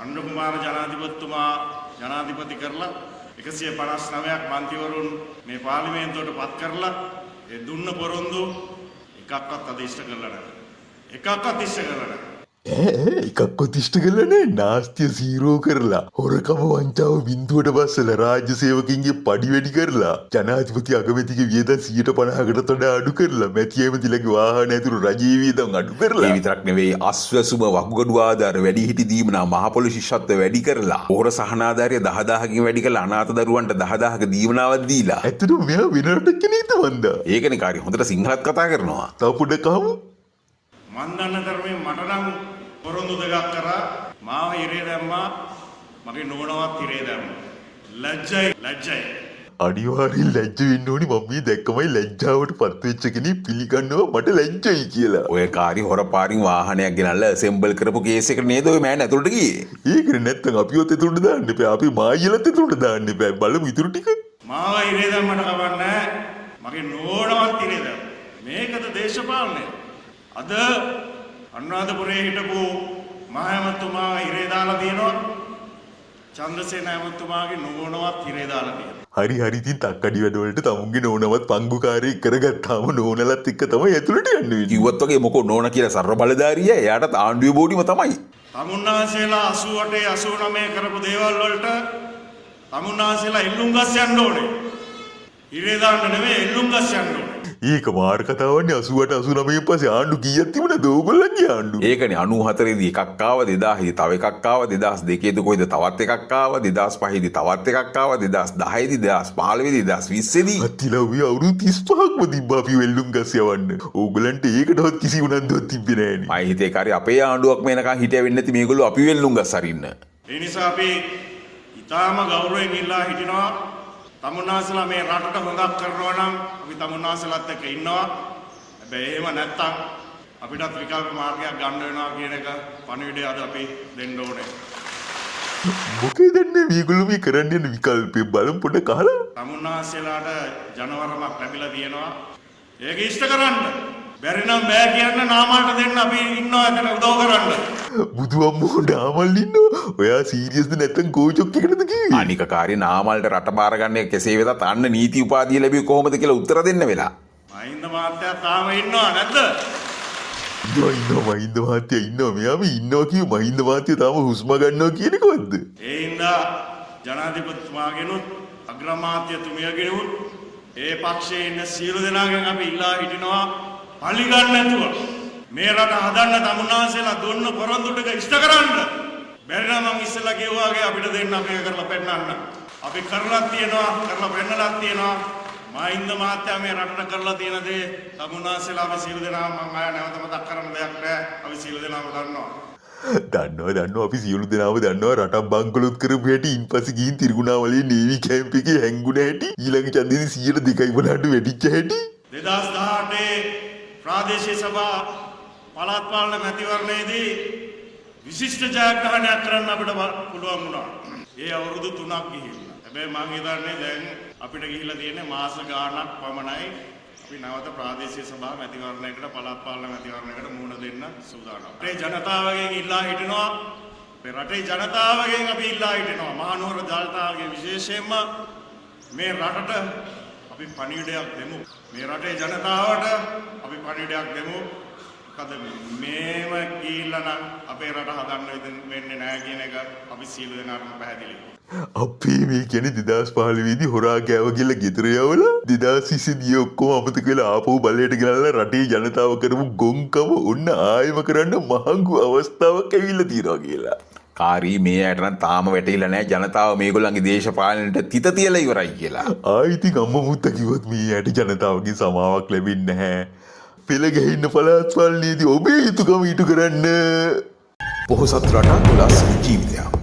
අනුර කුමාර ජනාධිපතිතුමා ජනාධිපති කරලා 159ක් මන්ත්‍රීවරුන් මේ පාර්ලිමේන්තුවට පත් කරලා ඒ දුන්න පොරොන්දු එකක්වත් අද ඉෂ්ට කරලා නැහැ. එකක්වත් ඉෂ්ට කරලා නැහැ. එකක්වත් ඉෂ්ට කරලා නැහැ. නාස්තිය සීරෝ කරලා හොරකම වංචාව බිඳුවට බස්සලා රාජ්‍ය සේවකින්ගේ පඩි වැඩි කරලා ජනාධිපති අගමැතිගේ වියදම් 150කට වඩා අඩු කරලා මැති ඇමතිලගේ වාහන ඇතුළු රජයේ වියදම් අඩු කරලා ඒ විතරක් නෙවෙයි අස්වැසුම වකුගඩු ආධාර වැඩිහිටි දීමනා මහ පොළොව ශිෂ්‍යත්ව වැඩි කරලා පොහොර සහනාධාරය 10000කින් වැඩි කරලා අනාථ දරුවන්ට 10000ක දීමනාවක් දීලා ඇත්තටම මෙයා වෙන රටක කෙනෙක්ද වන්දා? ඒකනේ කාර්ය හොඳට සිංහලත් කතා කරනවා. තව පොඩ්ඩක් අහමු. මන් දන්න තරමේ මට නම් පොරොන්දු දෙකක් කරා මාව ඉරේ දැම්මා මගේ නෝනවත් ඉරේ දැම්මා. ලැජ්ජයි. අනිවාර්යෙන් ලැජ්ජ වෙන්න ඕනි. මම මේ දැක්කමයි ලැජ්ජාවට පත් වෙච්ච කෙනෙක් පිළිගන්නවා මට ලැජ්ජයි කියලා. ඔය කාර්ය හොර පාරින් වාහනයක් ගෙනල්ලා ඇසෙම්බල් කරපු කේස් එක නේද ඔය මෑන් ඇතුළට ගියේ. ඒකනේ නැත්තම් අපිවත් ඇතුළට දාන්න එපා. අපි මායිලත් ඇතුළට දාන්න එපා. බලමු ඉතුරු ටික. මාව ඉරේ දැම්මට කවන්නේ මගේ නෝනවත් ඉරේ දැම්මා. මේකද දේශපාලනය. අද අනුරාධපුරයේ හිටපු මහමතුමා ඉරේ දාලා තියෙනවා. චන්ද්‍රසේන ඇමතුමාගේ නෝනවත් ඉරේ දාලා තියෙනවා. හරි ඉතින් තක්කඩි වැඩවලට තමුන්ගේ නෝනවත් පංගුකාරයෙක් කරගත්තාම නෝනලත් එක්ක තමයි ඇතුළට යන්න වෙන්නේ. කිව්වත් වගේ මොකෝ නෝන කියලා සර්ව බලධාරියා එයාටත් ආණ්ඩුවේ බෝඩිම තමයි. තමුන්නාන්සේලා 88 89 කරපු දේවල් වලට තමුන්නාන්සේලා එල්ලුම් ගස් යන්න ඕනේ. ඉරේ දාන්න නෙමෙයි එල්ලුම් ගස් යන්න ඕනේ. ඒක මාර කතාවන්නේ 88 89 පස්සේ ආණ්ඩු කීයක් තිබුණද ඕගොල්ලන්ගේ ආණ්ඩු? ඒකනේ 94 දී එකක් ආවා 2000 දී තව එකක් ආවා 2002 දී කොයිද තවත් එකක් ආවා 2005 දී තවත් එකක් ආවා 2010 දී 2015 දී 2020 දී අතිලව්වේ අවුරුදු 35ක්ම තිබ්බා අපි වෙල්ලුම් ගස් යවන්න. ඕගොල්ලන්ට ඒකටවත් කිසි උනන්දුවක් තිබ්බේ නෑනේ. මයි හිතේ කාර්ය අපේ ආණ්ඩුවක් මේනකන් හිටියවෙන්නේ නැති මේගොල්ලෝ අපි වෙල්ලුම් ගස් අරින්න. ඒ නිසා අපි ඊටාම ගෞරවයෙන් ඉල්ලා හිටිනවා තමුන්නාන්සලා මේ රටට හොඳක් කරනවා නම් අපි තමුන්නාන්සලාත් එක්ක ඉන්නවා. හැබැයි එහෙම නැත්තම් අපිටත් විකල්ප මාර්ගයක් ගන්න වෙනවා කියන එක පණිවිඩය අද අපි දෙන්න ඕනේ. මොකේද මේගොල්ලෝ මේ කරන්න යන විකල්පේ බලමු පොඩ්ඩක් අහලා. තමුන්නාන්සලාට ජනවරමක් ලැබිලා තියෙනවා. ඒක ඉෂ්ට කරන්න. බැරි නම් බෑ කියන්න නාමල්ට දෙන්න අපි ඉන්නවා එතන උදව් කරන්න. බුදු අම්මෝ නාමල් ඉන්නවා. ඔයා සීරියස්ද නැත්තම් කෝචොක් එකටද කිව්වේ? අනික කාර්ය නාමල්ට රට බාරගන්නේ කෙසේ වෙතත් අන්න නීති උපාධිය ලැබුවේ කොහොමද කියලා උත්තර දෙන්න වෙලා. මහින්ද මහත්තයා තාම ඉන්නවා නැද්ද? ඉන්නවා මහින්ද මහත්තයා ඉන්නවා. මෙයාම ඉන්නවා කිව්ව මහින්ද මහත්තයා තාම හුස්ම ගන්නවා කියන එකවත්ද? ඒ හින්දා ජනාධිපතිතුමාගෙනුත් අග්‍රාමාත්‍යතුමියගෙනුත් ඒ පක්ෂයේ ඉන්න සියලු දෙනාගෙන් අපි ඉල්ලා හිටිනවා පලි ගන්න නැතුව මේ රට හදන්න තමුන්නාන්සේලා දුන්න පොරොන්දු ටික ඉෂ්ට කරන්න. බැරි නම් මං ඉස්සෙල්ලා කිව්වාගේ අපිට දෙන්න අපේ කරලා පෙන්නන්න. අපි කරලා තියෙනවා කරලා පෙන්නලා තියෙනවා. මහින්ද මහත්තයා මේ රටට කරලා තියෙන දේ තමුන්නාන්සේලා අපි සියලු දෙනාම මං ආය නැවත මතක් කරන්න දෙයක් නැහැ. අපි සියලු දෙනාම දන්නවා. දන්නවා අපි සියලු දෙනාම දන්නවා රටක් බංකොලොත් කරපු හැටි ඉන්පස්සේ ගිහින් තිරිකුණාවලේ නේවි කැම්ප් එකේ හැංගුණ හැටි ඊළඟ ඡන්දෙදි 2.5 වැඩිච්ච හැටි 2018 ප්‍රාදේශීය සභා පළාත් පාලන මැතිවරණයේදී විශිෂ්ට ජයග්‍රහණයක් කරන්න අපිට පුළුවන් වුණා. ඒ අවුරුදු 3ක් ගිහිල්ලා. හැබැයි මම හිතන්නේ දැන් අපිට ගිහිල්ලා තියෙන්නේ මාස ගාණක් පමණයි. අපි නැවත ප්‍රාදේශීය සභා මැතිවරණයකට පළාත් පාලන මැතිවරණයකට මුහුණ දෙන්න සූදානම්. රටේ ජනතාවගෙන් ඉල්ලා හිටිනවා. මේ රටේ ජනතාවගෙන් අපි ඉල්ලා හිටිනවා. මහනුවර ජනතාවගේ විශේෂයෙන්ම මේ රටට අපි පණිවිඩයක් දෙමු. මේ රටේ ජනතාවට අපි පණිවිඩයක් දෙමු. මොකද මේව කීලා නම් අපේ රට හදන්න වෙන්නේ නැහැ කියන එක අපි සියලු දෙනාටම පැහැදිලි. අපි මේ කියන්නේ 2015 දී හොරා ගෑව කියලා ගෙදර යවලා 2020 දී ඔක්කොම අමතක වෙලා ආපහු බලයට ගෙනල්ලා රටේ ජනතාව කරපු ගොංකම ඔන්න ආයෙම කරන්න මහඟු අවස්ථාවක් ඇවිල්ලා තියෙනවා කියලා. කාරී මේ ඇයට නම් තාම වැටහිලා නැහැ ජනතාව මේගොල්ලන්ගේ දේශපාලනයට තිත තියලා ඉවරයි කියලා. ඉතින් අම්මා මුත්තා කිව්වත් මේ ඇයට ජනතාවගෙන් සමාවක් ලැබෙන්නේ නැහැ. පෙළ ගැහින්න පළාත් පාලනයේදී ඔබේ යුතුකම ඉටු කරන්න. පොහොසත් රටක් උලස් ජීවිතයක්.